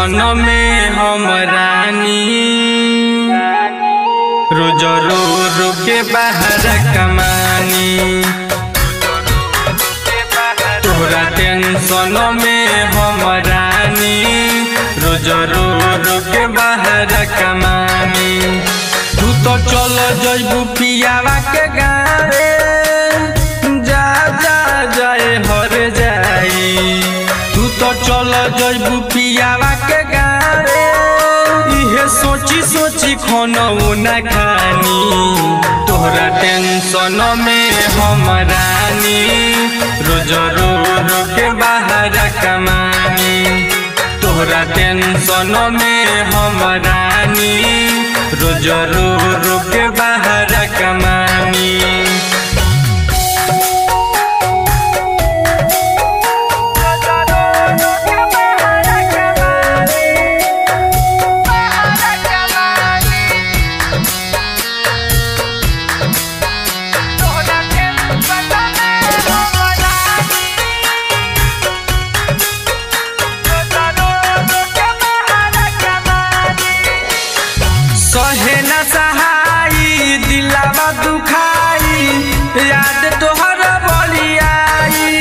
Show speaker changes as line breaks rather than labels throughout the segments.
Tension में हम रानी रोज रो रो के बाहर कमानी। तोहरा टेंशन में हम रानी रोज रो रो के बाहर कमानी। तू तो चल जइबू पियावा के गावे जा जा जाए हर जाई। तू तो चल जइबू पियावा के गावे इहे सोची सोची खानऊ न खानी। तोहरा टेंशन में हम रानी रोज रो रो के बाहर कमानी। तोहरा टेंशन में हम रानी रोज रो रो के बाहर कमानी। सहे न सहाई दिलावा दुखाई याद तोहर बलियाई।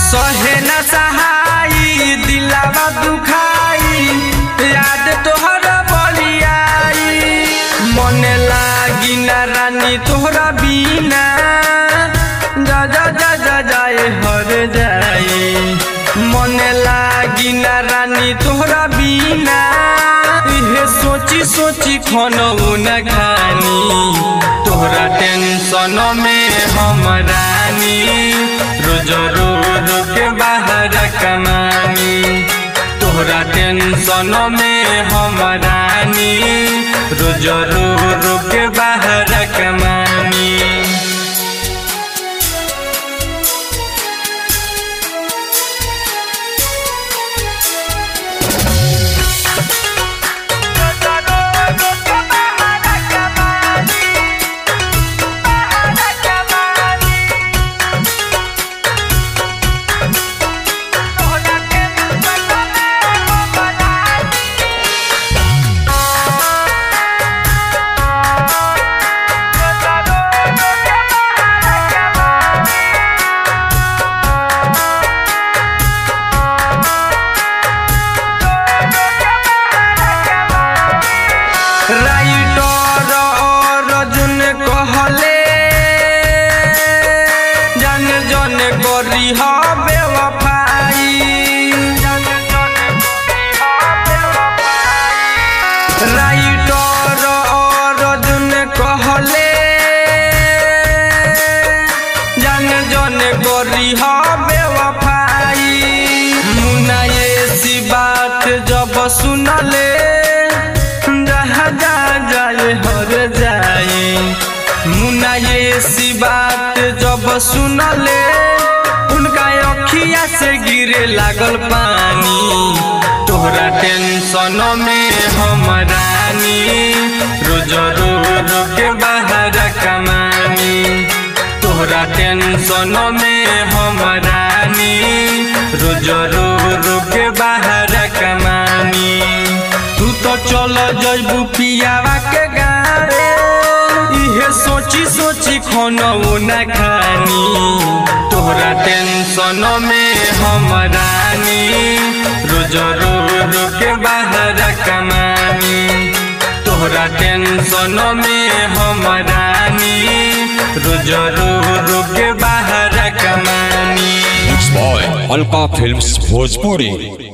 सहे न सहाई दिलावा दुखाई याद तोहर बलियाई। मन लागी न रानी तोहरा बिना जा जा जा जा जाए हर जाए। मन लागी न रानी तोहरा बिना इहे सोची सोची खानऊ न खानी। तोहरा टेंशन में हम रानी रोज रो रो के बाहर कमानी। तोहरा टेंशन में हम रानी रोज रो रो के बाहर कमानी। राइटर अर्जुन कहले जन जन करी हा बेवफाई। राइटर अर्जुन कहले जन जन करी हा बेवफाई। मुन्ना ऐसी बात जब सुनले जाए हर जाए। मुन्ना ऐसी बात जब सुनले उनका अखिया से गिरे लागल पानी। तोहरा टेंशन में हम रानी रोज रो रो के बाहर कमानी। तोहरा टेंशन में हम रानी रोज रो रो के बाहर कमानी। तू तो चल जइबू पियावा के गावे इहे सोची सोची खानऊ न खानी। तोहरा टेंशन में हम रानी रोज रो रो के बाहर कमानी। तोहरा टेंशन में हम रानी रोज रो रो के बाहर कमानी।
Mixed by Alka Films Bhojpuri।